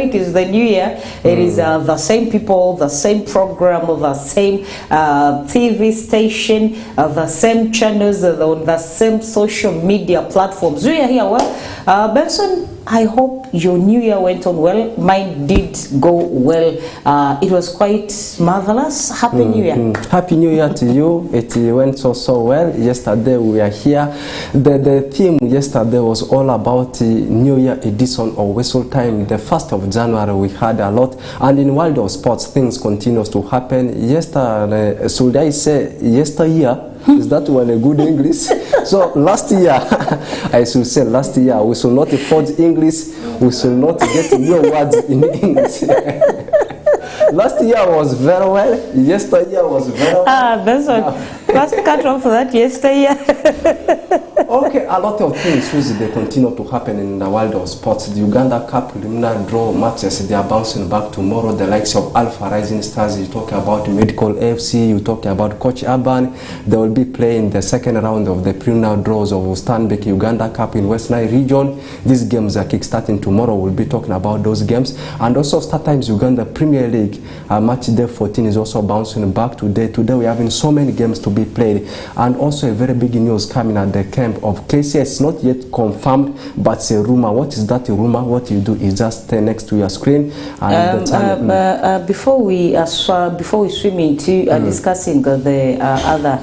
It is the new year. It is the same people, the same program, the same TV station, the same channels, on the same social media platforms. We are here. Well, Benson, I hope your new year went on well. Mine did go well. It was quite marvelous. Happy New Year. Happy New Year to you. It went so well. Yesterday we are here. The theme yesterday was all about the New Year edition of Whistle Time. The 1st of January we had a lot, and in world of sports things continues to happen. Yesterday, should I say yesteryear? Is that one a good English? So last year, I should say last year, we should not forge English, we should not get new words in English. Last year was very well, yesteryear was very well. That's what. Let's cut off that yesteryear. Okay, a lot of things they continue to happen in the world of sports. The Uganda Cup preliminary draw matches, they are bouncing back tomorrow. The likes of Alpha Rising Stars, you talk about Medical AFC, you talk about Coach Urban. They will be playing the second round of the preliminary draws of Stanbic Uganda Cup in West Nile region. These games are kick-starting tomorrow. We'll be talking about those games. And also StarTimes Uganda Premier League, match day 14 is also bouncing back today. Today we're having so many games to be played. And also a very big news coming at the camp of KCS. It's not yet confirmed, but it's a rumor. What is that rumor? What you do is just stay next to your screen. And before we swim into discussing the other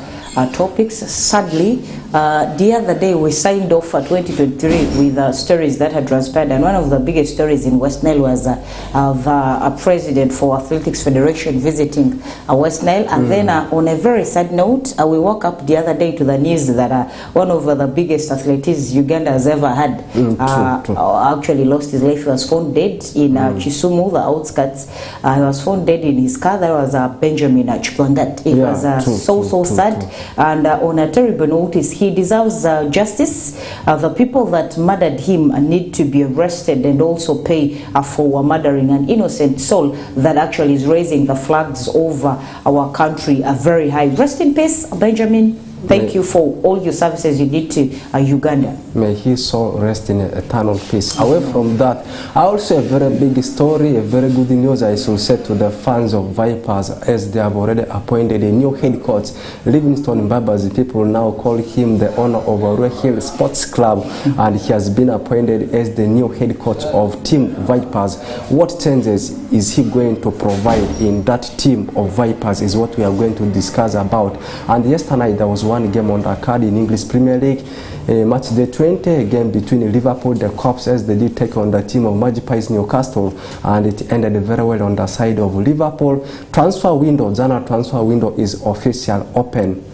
topics, sadly, the other day we signed off for 2023 with stories that had transpired, and one of the biggest stories in West Nile was the president for Athletics Federation visiting West Nile, and then on a very sad note, we woke up the other day to the news that one of the biggest athletes Uganda has ever had actually lost his life. He was found dead in Kisumu, the outskirts. He was found dead in his car. There was Benjamin Chikwangat. It was so sad, and on a terrible note, he deserves justice. The people that murdered him need to be arrested and also pay for murdering an innocent soul that actually is raising the flags over our country very high. Rest in peace, Benjamin. Thank you for all your services you did to Uganda. May his soul rest in eternal peace. Away from that, I also have a very big story, a very good news I should say to the fans of Vipers, as they have already appointed a new head coach. Livingstone Mbabazi, people now call him the owner of Arua Hill Sports Club, and he has been appointed as the new head coach of Team Vipers. What changes is he going to provide in that team of Vipers is what we are going to discuss about. And yesterday there was one game on the card in English Premier League, match day 20, a game between Liverpool, the Cops, as they did take on the team of Magpies Newcastle, and it ended very well on the side of Liverpool. Transfer window, January transfer window is official open.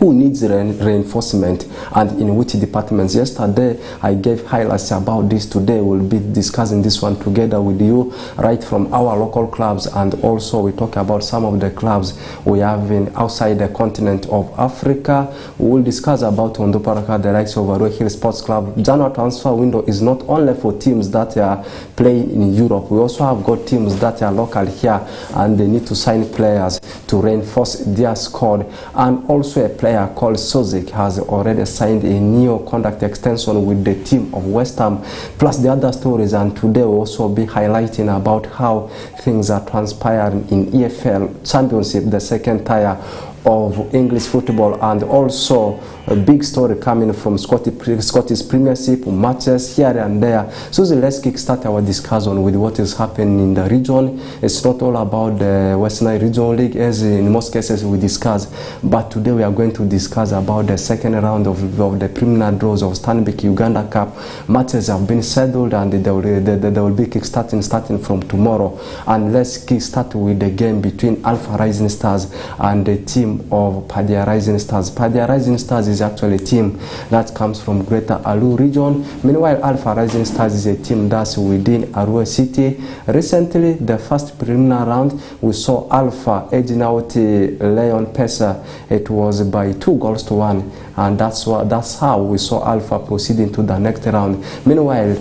Who needs reinforcement and in which departments? Yesterday I gave highlights about this. Today we'll be discussing this one together with you, right from our local clubs, and also we talk about some of the clubs we have in outside the continent of Africa. We will discuss about Ondoparaka, the likes of Arua Hill Sports Club. January transfer window is not only for teams that are playing in Europe. We also have got teams that are local here and they need to sign players to reinforce their squad. And also a player called Sozik has already signed a new contract extension with the team of West Ham, plus the other stories. And today we'll also be highlighting about how things are transpiring in EFL Championship, the second tier of English football, and also a big story coming from Scottish Premiership matches here and there. So let's kickstart our discussion with what is happening in the region. It's not all about the West Nile Regional League, as in most cases we discuss, but today we are going to discuss about the second round of the preliminary draws of Stanbic Uganda Cup. Matches have been settled and they will be starting from tomorrow. And let's kickstart with the game between Alpha Rising Stars and the team of Padia Rising Stars. Padia Rising Stars is actually a team that comes from Greater Alu region. Meanwhile, Alpha Rising Stars is a team that's within Arua City. Recently, the first preliminary round, we saw Alpha edging out Leon Pesa. It was by 2-1, and that's how we saw Alpha proceeding to the next round. Meanwhile,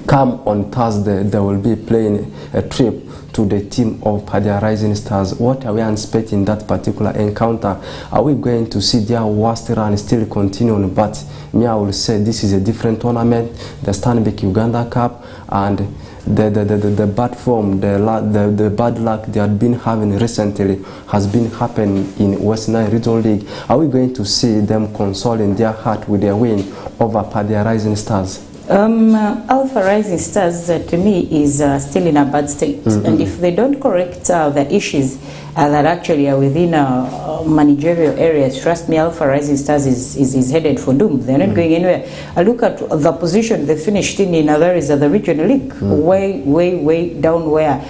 come on Thursday, they will be playing a trip to the team of Padia Rising Stars. What are we anticipating that particular encounter? Are we going to see their worst run still continuing? But me, I will say this is a different tournament, the Stanbic Uganda Cup, and the bad form, the bad luck they had been having recently has been happening in West Nile Regional League? Are we going to see them consoling their heart with their win over Padea Rising Stars? Alpha Rising Stars to me is still in a bad state, and if they don't correct the issues that actually are within managerial areas, trust me, Alpha Rising Stars is headed for doom. They're not going anywhere. I look at the position they finished in there is the regional league, way down where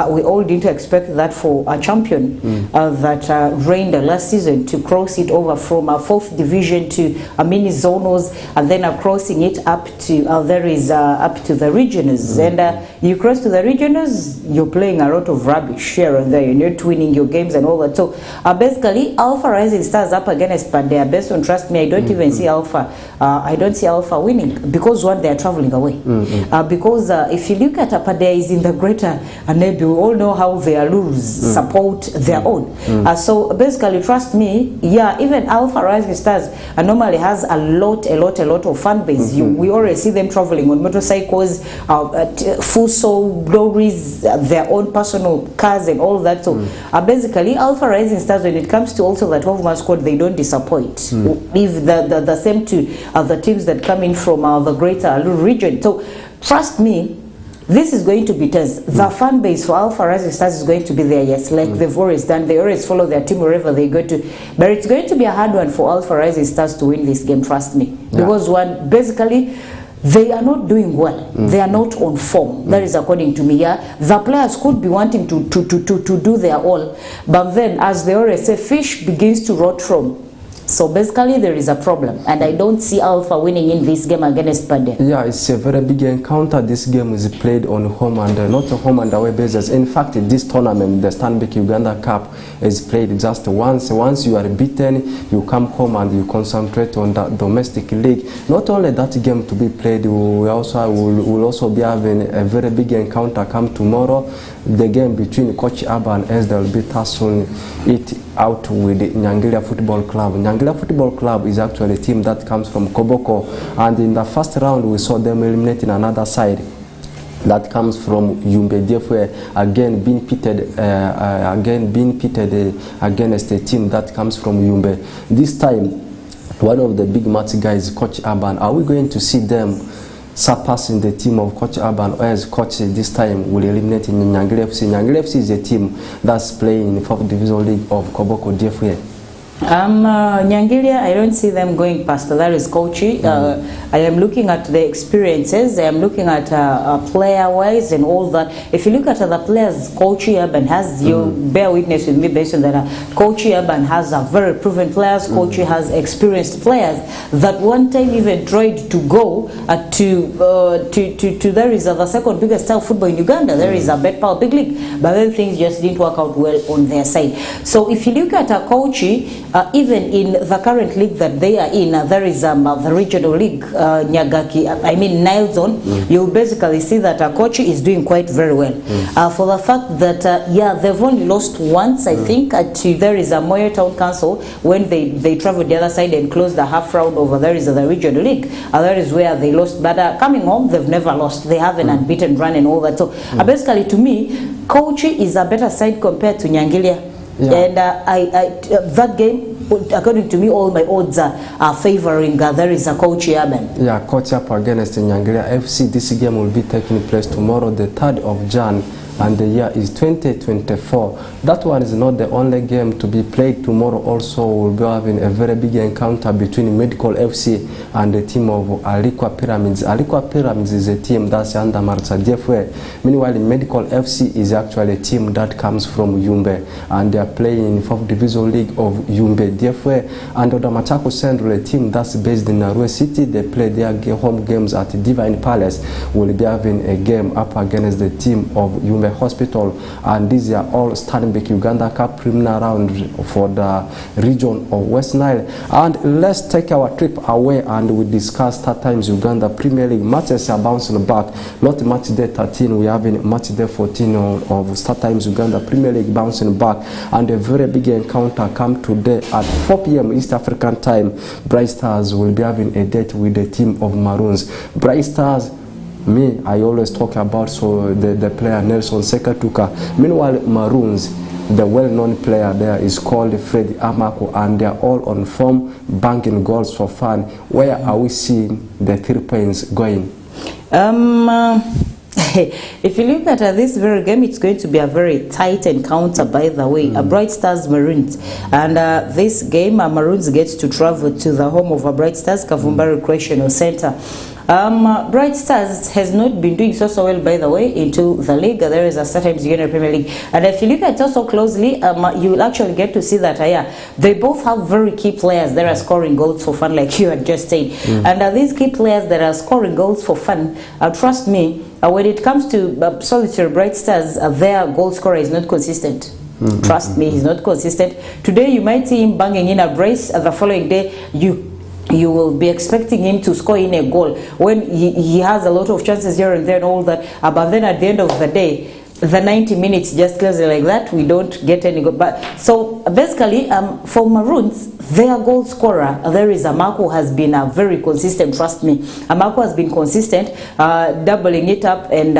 we all didn't expect that for a champion that reigned last season to cross it over from a 4th division to a mini zonals, and then crossing it up to there is up to the regionals, and you cross to the regionals, you're playing a lot of rubbish here and there. You're not winning your games and all that. So basically, Alpha Rising Stars up against Padea. Based on, trust me, I don't even see Alpha. I don't see Alpha winning because one, they are traveling away. Because if you look at Padea is in the greater Anebi, we all know how the Alurs support their own. So basically, trust me, yeah, even Alpha Rising Stars normally has a lot of fan base. We already see them traveling on motorcycles, fuso glories, their own personal cars and all that. So basically, Alpha Rising Stars, when it comes to also the 12-man squad, they don't disappoint. If the same to the teams that come in from the greater Alur region. So trust me, this is going to be tense. The fan base for Alpha Rising Stars is going to be there, yes, like they've always done. They always follow their team wherever they go to. But it's going to be a hard one for Alpha Rising Stars to win this game, trust me. Because one, basically, they are not doing well. They are not on form. That is according to me. Yeah, the players could be wanting to do their all, but then, as they always say, fish begins to rot from. So basically, there is a problem, and I don't see Alpha winning in this game against Padea. Yeah, it's a very big encounter. This game is played on home and not a home and away basis. In fact, this tournament, the Stanbic Uganda Cup, is played just once. Once you are beaten, you come home and you concentrate on that domestic league. Not only that game to be played, we will also be having a very big encounter come tomorrow. The game between Coach Aba and SDL will be tussling it out with the Nyangilia Football Club. Nyangilia Football Club is actually a team that comes from Koboko, and in the first round we saw them eliminating another side that comes from Yumbe DFA, again being pitted against a team that comes from Yumbe. This time, one of the big match guys, Coach Aban, are we going to see them surpassing the team of Coach Aban, or as Coach this time will eliminate Nyangilia FC? Nyangilia FC is a team that's playing in the 4th Division League of Koboko DFA. Nyangilia, I don't see them going past. That is Kochi. I am looking at the experiences. I am looking at player-wise and all that. If you look at the players Kochi Urban has, you bear witness with me based on that. Kochi Urban has a very proven players. Kochi has experienced players that one time even tried to go to there is the second biggest style football in Uganda. There is a Betpal Big League, but then things just didn't work out well on their side. So if you look at Kochi, even in the current league that they are in, there is the regional league, Nyagaki, I mean Nile Zone, you basically see that Kochi is doing quite very well. For the fact that, yeah, they've only lost once, I think, there is a Moyo Town Council when they traveled the other side and closed the half round over there is the regional league. That is where they lost, but coming home, they've never lost. They have an unbeaten run and all that. So basically, to me, Kochi is a better side compared to Nyangilia. Yeah. And that game, according to me, all my odds are favoring there is a Kochi Urban. Yeah, Kochi up against Nyangilia FC. This game will be taking place tomorrow, the 3rd of Jan, and the year is 2024. That one is not the only game to be played tomorrow. Also, we'll be having a very big encounter between Medical FC and the team of Alikwa Pyramids. Alikwa Pyramids is a team that's under Marsa DFA. Meanwhile, Medical FC is actually a team that comes from Yumbe, and they are playing in 4th Division League of Yumbe DFA. And the Machako Central, a team that's based in Narue City, they play their home games at Divine Palace. Will be having a game up against the team of Yumbe Hospital, and these are all Stanbic Uganda Cup preliminary round for the region of West Nile. And let's take our trip away and we discuss StarTimes Uganda Premier League. Matches are bouncing back. Not match day 13, we have in match day 14 of StarTimes Uganda Premier League bouncing back, and a very big encounter come today at 4 p.m. East African time. Bright Stars will be having a date with the team of Maroons. Bright Stars Me, I always talk about the player Nelson Sekatuka. Meanwhile, Maroons, the well-known player there is called Freddie Amaku, and they are all on form, banking goals for fun. Where are we seeing the 3 points going? If you look at this very game, it's going to be a very tight encounter, by the way. Bright Stars Maroons. And this game, Maroons gets to travel to the home of Bright Stars, Kavumba Recreational Center. Bright Stars has not been doing so well, by the way, into the league. There is a certain Junior Premier League. And if you look at it also closely, you will actually get to see that they both have very key players that are scoring goals for fun, like you had just said. And these key players that are scoring goals for fun, trust me, when it comes to solitary Bright Stars, their goal scorer is not consistent. Trust me, he's not consistent. Today you might see him banging in a brace, the following day you will be expecting him to score in a goal when he has a lot of chances here and there and all that, but then at the end of the day, the 90 minutes just goes like that, we don't get any goal. But so basically, for Maroons, their goal scorer, there is Amaku, has been very consistent. Trust me, Amaku has been consistent, doubling it up and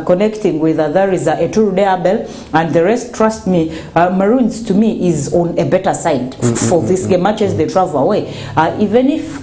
connecting with there is Eturu Abel, and the rest. Trust me, Maroons to me is on a better side for this game. Much as they travel away, even if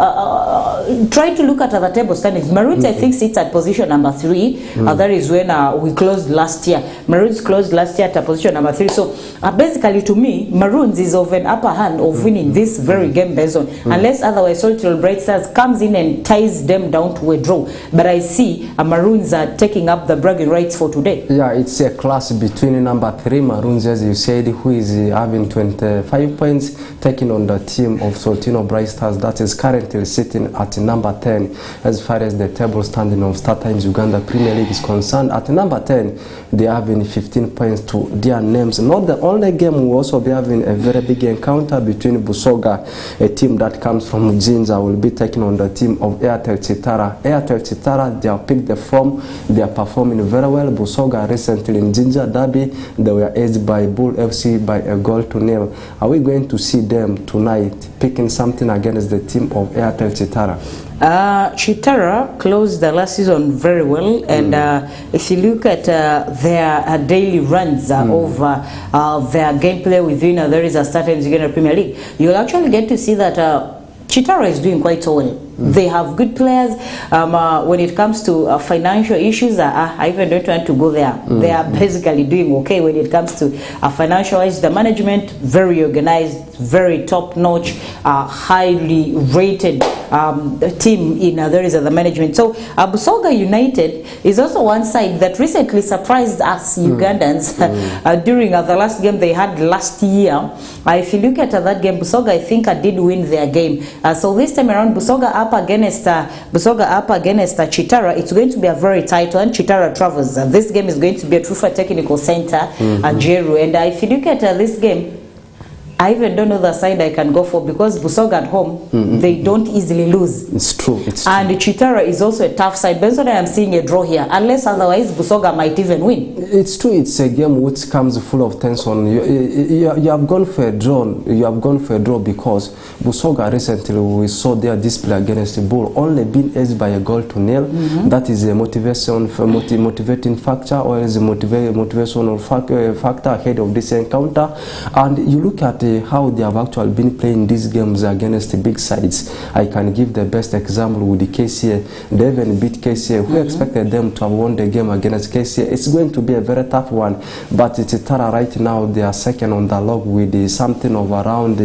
try to look at the table standings, Maroons I think sits at position number 3. That is when we closed last year. Maroons closed last year at position number 3. So basically, to me, Maroons is of an upper hand of winning this very game based on, unless otherwise Solitary Bright Stars comes in and ties them down to a draw. But I see Maroons are taking up the bragging rights for today. Yeah, it's a clash between number 3 Maroons, as you said, who is having 25 points, taking on the team of Solitary Bright Stars that is currently sitting at number 10 as far as the table standing of StarTimes Uganda Premier League is concerned. At number 10, they are having 15 points to their names. Not the only game, we will also be having a very big encounter between Busoga, a team that comes from Jinja, will be taking on the team of Airtel Chitara. Airtel Chitara, they have picked the form, they are performing very well. Busoga recently in Jinja Derby, they were edged by Bull FC by a goal to nil. Are we going to see them tonight picking something against the team of Airtel Chitara? Chitara closed the last season very well, and if you look at their daily runs of their gameplay within there is a StarTimes Uganda Premier League, you'll actually get to see that Chitara is doing quite well. They have good players. When it comes to financial issues, I even don't want to go there. They are basically doing okay when it comes to financial issues. The management, very organized, very top-notch, highly rated team in there is the management. So Busoga United is also one side that recently surprised us Ugandans during the last game they had last year. If you look at that game, Busoga I think did win their game. So this time around, Busoga up against Chitara, it's going to be a very tight one. Chitara travels. This game is going to be at Trufa Technical Center, Jeru. And if you look at this game, I even don't know the side I can go for, because Busoga at home, they don't easily lose. It's true. It's true. And Chitara is also a tough side. But I am seeing a draw here, unless otherwise Busoga might even win. It's true. It's a game which comes full of tension. You have gone for a draw. You have gone for a draw because Busoga recently, we saw their display against the Bull, only being edged by a goal to nil. That is a motivating factor, or is a motivational factor ahead of this encounter. And you look at how they have actually been playing these games against the big sides. I can give the best example with the KCA. They even beat KCA. Who expected them to have won the game against KCA? It's going to be a very tough one. But Chitara right now, they are second on the log with something of around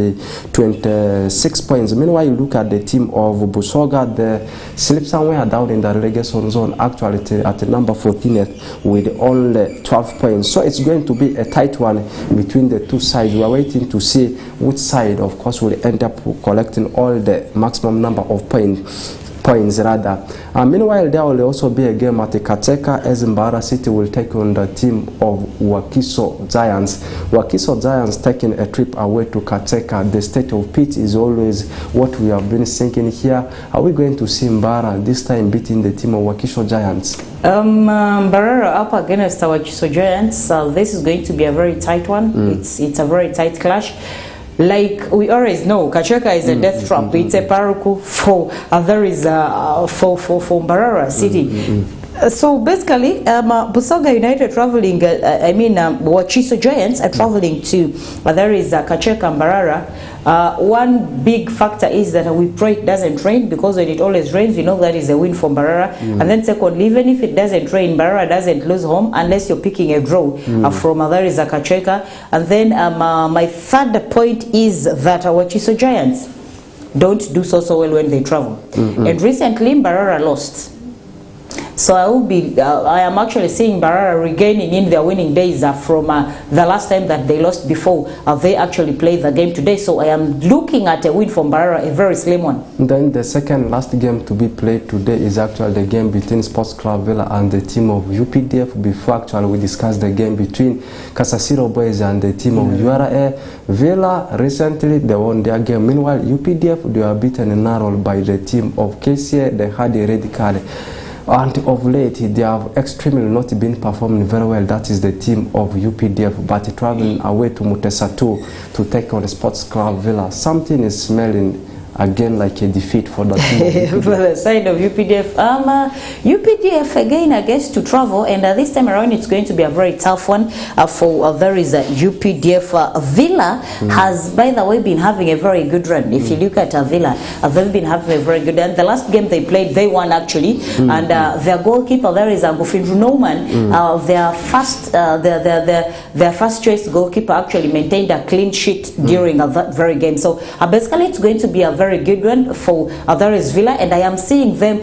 26 points. Meanwhile, you look at the team of Busoga, they slip somewhere down in the relegation zone, actually at number 14th with only 12 points. So it's going to be a tight one between the two sides. We are waiting to see which side, of course, will end up collecting all the maximum number of points rather. Meanwhile, there will also be a game at Kateka as Mbara City will take on the team of Wakiso Giants. Wakiso Giants taking a trip away to Kateka. The state of pitch is always what we have been thinking here. Are we going to see Mbara this time beating the team of Wakiso Giants? Mbarara up against our Wakiso Giants. This is going to be a very tight one. It's a very tight clash. like we always know, Kacheka is a death trap. It's a paraku for there is for Mbarara City. So basically, Busoga United traveling, Wachiso Giants are traveling to, there is Kacheka Mbarara. One big factor is that we pray it doesn't rain, because when it always rains, you know that is a win for Mbarara. And then secondly, even if it doesn't rain, Mbarara doesn't lose home unless you're picking a draw from there is Kacheka. And then my third point is that Wachiso Giants don't do so well when they travel. And recently, Mbarara lost. So I am actually seeing Mbarara regaining in their winning days from the last time that they lost before they actually played the game today. So I am looking at a win for Mbarara, a very slim one. Then the second last game to be played today is actually the game between Sports Club Villa and the team of UPDF. Before actually we discussed the game between Kasasiro Boys and the team of URA. Villa recently they won their game. Meanwhile UPDF, they were beaten narrowly by the team of KCA. They had a red card. And of late, they have extremely not been performing very well. That is the team of UPDF, but traveling away to Mutesa 2 to take on the Sports Club Villa. Something is smelling again like a defeat for the team. For the side of UPDF, UPDF again, I guess, to travel, and this time around it's going to be a very tough one for there is a UPDF. Villa has, by the way, been having a very good run. If you look at Villa, they've been having a very good run. The last game they played, they won actually, and their goalkeeper there is Agufindru Norman. Their first choice goalkeeper actually maintained a clean sheet during that very game. So basically, it's going to be a very good one for there is Villa, and I am seeing them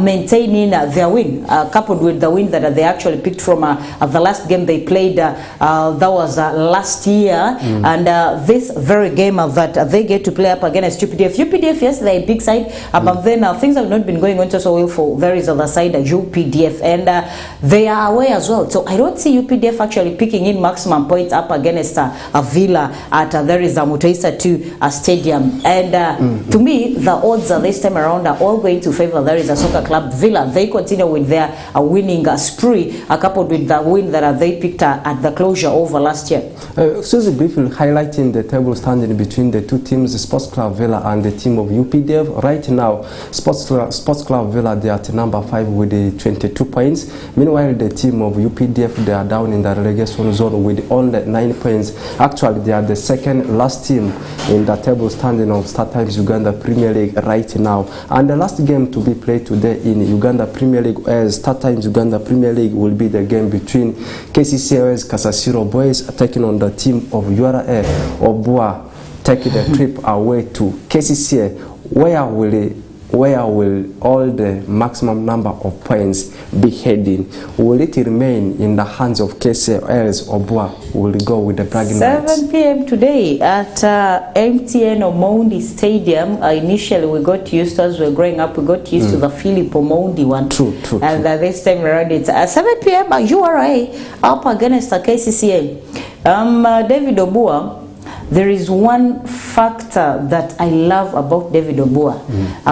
maintaining their win, coupled with the win that they actually picked from the last game they played. That was last year, and this very game that they get to play up against UPDF. UPDF, yes, they're a big side, but then things have not been going on so well for there is other side, UPDF, and they are away as well. So I don't see UPDF actually picking in maximum points up against Villa at there is Mutesa 2 stadium, and to me, the odds this time around are all going to favor there is a soccer club Villa. They continue with their winning spree, coupled with the win that they picked at the closure over last year. Susie, briefly highlighting the table standing between the two teams, the Sports Club Villa and the team of UPDF. Right now, Sports Club Villa, they are at number 5 with the 22 points. Meanwhile, the team of UPDF, they are down in the relegation zone with only 9 points. Actually, they are the second last team in the table standing of StarTimes Uganda Premier League right now. And the last game to be played today in Uganda Premier League as StarTimes Uganda Premier League will be the game between KCCA's Kasasiro Boys taking on the team of URA. Obua taking the trip away to KCCA. Where will all the maximum number of points be heading? Will it remain in the hands of KCA, or else Obua will go with the bragging rights? 7 p.m. today at MTN Omondi Stadium. Initially we got used to, as we were growing up, we got used to the Philip Omondi one. True. And this time around it's 7 p.m. URA up against the KCCA. David Obua, there is one factor that I love about David Obua.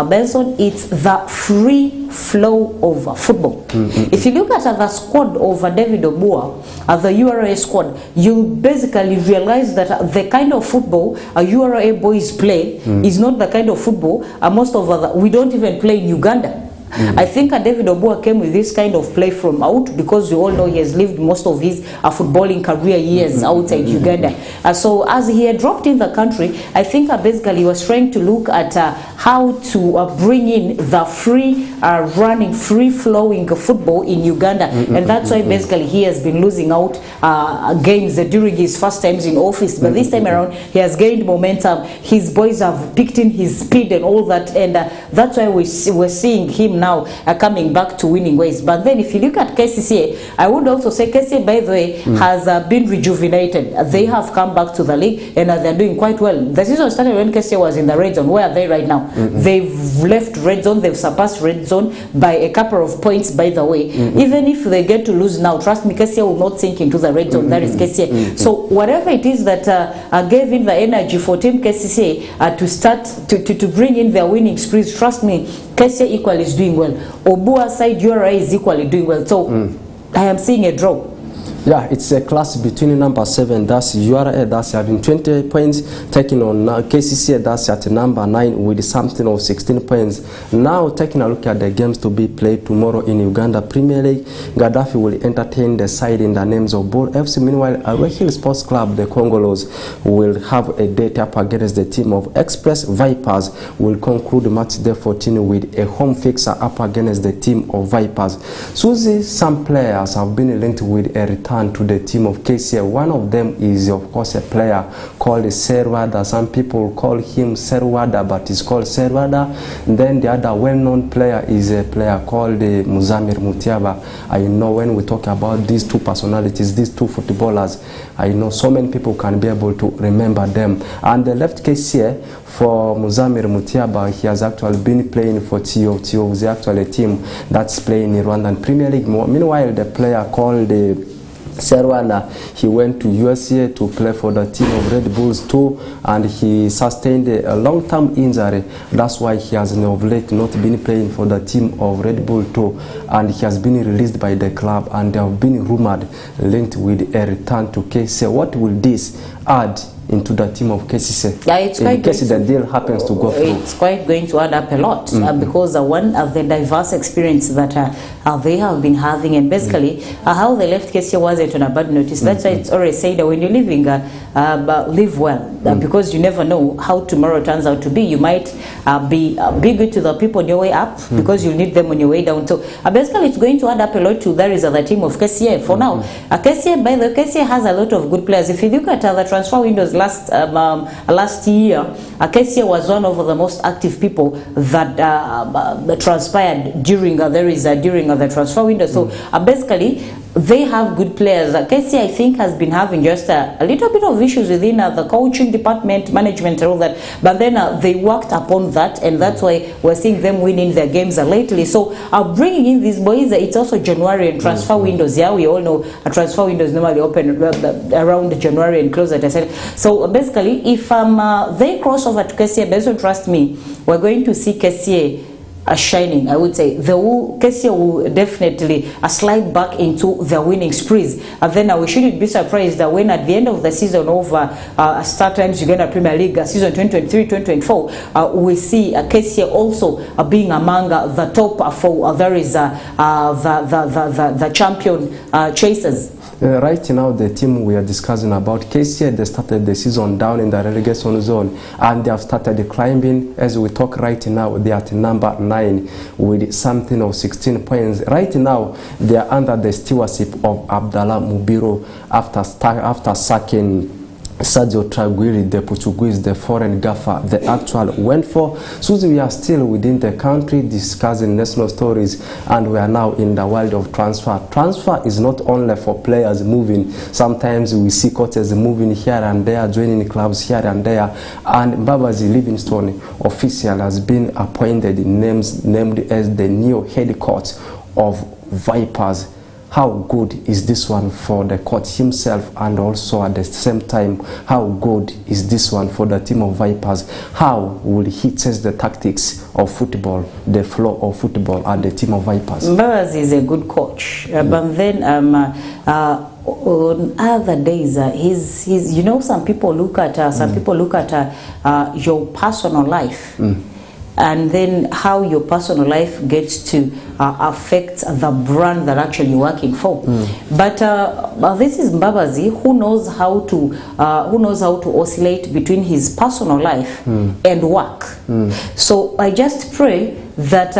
Benson, it's the free flow of football. If you look at the squad of David Obua, the URA squad, you basically realize that the kind of football URA boys play is not the kind of football most of we don't even play in Uganda. I think David Obua came with this kind of play from out, because we all know he has lived most of his footballing career years outside Uganda. So as he had dropped in the country, I think basically he was trying to look at how to bring in the free running, free flowing football in Uganda, and that's why basically he has been losing out games during his first times in office. But this time around he has gained momentum. His boys have picked in his speed and all that, and that's why we're seeing him now coming back to winning ways. But then if you look at KCCA, I would also say KCCA, by the way, has been rejuvenated. They have come back to the league, and they're doing quite well. The season started when KCCA was in the red zone. Where are they right now? They've left red zone. They've surpassed red zone by a couple of points, by the way. Even if they get to lose now, trust me, KCCA will not sink into the red zone. That is KCCA. So whatever it is that gave in the energy for team KCCA to start to bring in their winning sprees, trust me, KCCA equally is doing well. Obua side URA is equally doing well. So I am seeing a draw. Yeah, it's a clash between number 7, that's URA, that's having 20 points, taking on KCCA, that's at number 9 with something of 16 points. Now, taking a look at the games to be played tomorrow in Uganda Premier League, Gaddafi will entertain the side in the names of Bull FC. Meanwhile, Arua Hill Sports Club, the Congolos, will have a date up against the team of Express Vipers, will conclude match day 14 with a home fixer up against the team of Vipers. Susie, some players have been linked with a return to the team of KCA. One of them is, of course, a player called Serwada. Some people call him Serwada, but he's called Serwada. Then the other well-known player is a player called Muzamir Mutiaba. I know when we talk about these two personalities, these two footballers, I know so many people can be able to remember them. And the left KCA for Muzamir Mutiaba, he has actually been playing for TO. TO is actually a team that's playing in Rwandan Premier League. Meanwhile, the player called Serwana, he went to USA to play for the team of Red Bulls too, and he sustained a long-term injury. That's why he has of late not been playing for the team of Red Bull too, and he has been released by the club, and they have been rumored linked with a return to KCA. What will this add into the team of KCC? Yeah, it's in case the deal happens to go through. It's quite going to add up a lot because one of the diverse experience that they have been having, and basically how they left KCC wasn't on a bad notice. That's why it's always said that when you're living, live well, because you never know how tomorrow turns out to be. You might be good to the people on your way up because you'll need them on your way down. So basically it's going to add up a lot to that is the team of KCA. For now, KCA, by the way, KCA has a lot of good players. If you look at the transfer windows last year, KCA was one of the most active people that transpired during during the transfer window. So basically they have good players. KCA, I think, has been having just a little bit of issues within the coaching department, management, and all that. But then they worked upon that, and that's why we're seeing them winning their games lately. So bringing in these boys, it's also January and transfer windows. Yeah, we all know transfer windows normally open around January and close at a certain. So basically, if they cross over to KCA, based on trust me, we're going to see KCA shining. I would say KCA will definitely slide back into the winning sprees, and then we shouldn't be surprised that when at the end of the season of start times Uganda Premier League season 2023-2024, we see KCA also being among the top for there is the champion chasers. Right now, the team we are discussing about, KCA, they started the season down in the relegation zone, and they have started climbing. As we talk right now, they are at number 9 with something of 16 points. Right now, they are under the stewardship of Abdallah Mubiro after sacking Sergio Traguiri, the Portuguese, the foreign gaffer, the actual went for. Susie, we are still within the country discussing national stories, and we are now in the world of transfer. Transfer is not only for players moving. Sometimes we see coaches moving here and there, joining clubs here and there, and Mbabazi Livingstone official has been appointed, named as the new head coach of Vipers. How good is this one for the coach himself, and also at the same time, how good is this one for the team of Vipers? How will he test the tactics of football, the flow of football at the team of Vipers? Mbabazi is a good coach, but then on other days, he's you know, some people look at your personal life. And then how your personal life gets to affect the brand that actually you're working for. But this is Mbabazi, who knows how to oscillate between his personal life and work. So I just pray that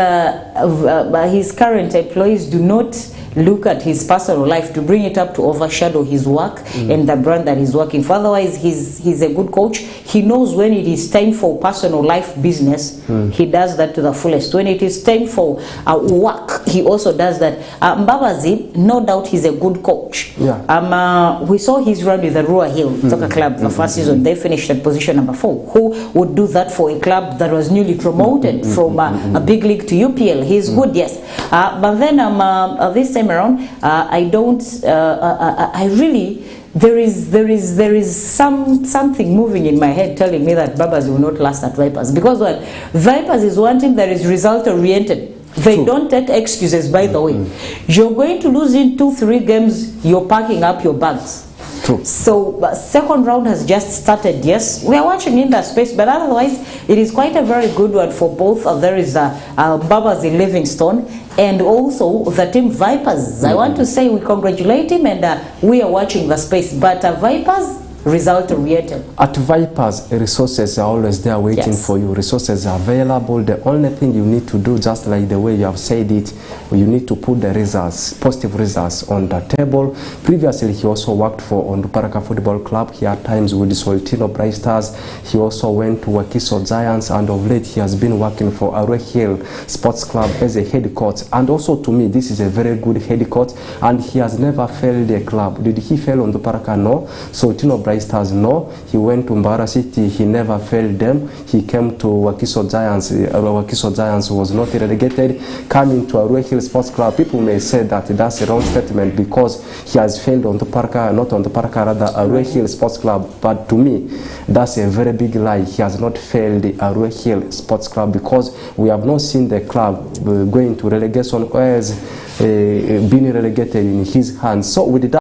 his current employees do not look at his personal life to bring it up to overshadow his work and the brand that he's working for. Otherwise, he's a good coach. He knows when it is time for personal life business, he does that to the fullest. When it is time for work, he also does that. Mbabazi, no doubt he's a good coach. Yeah. We saw his run with the Arua Hill Soccer Club the first season. They finished at position number 4. Who would do that for a club that was newly promoted from a big league to UPL? He's good, yes. But then this time around, I don't. I really. There is something moving in my head telling me that Mbabazi will not last at Vipers, because Vipers is one team that is result oriented. They don't take excuses, by the way. You're going to lose in 2-3 games, you're packing up your bags. True. So second round has just started. Yes, we are watching in that space, but otherwise it is quite a very good one for both. There is Babazi Livingstone and also the team Vipers. I want to say we congratulate him, and we are watching the space. But Vipers, result oriented. At Vipers, resources are always there waiting for you. Resources are available. The only thing you need to do, just like the way you have said it, you need to put the results, positive results on the table. Previously, he also worked for Onduparaka Football Club. He had times with the Soltino Bright Stars. He also went to Wakiso Giants, and of late he has been working for Arue Hill Sports Club as a head coach. And also to me, this is a very good head coach, and he has never failed a club. Did he fail Onduparaka? No. Soltino Bright Stars? No. He went to Mbara City. He never failed them. He came to Wakiso Giants. Wakiso Giants was not relegated. Coming to Arue Hill Sports Club, people may say that that's a wrong statement because he has failed on the Parka, not on the Parka, rather Arue Hill Sports Club. But to me, that's a very big lie. He has not failed the Arue Hill Sports Club because we have not seen the club going to relegation or as being relegated in his hands. So with that,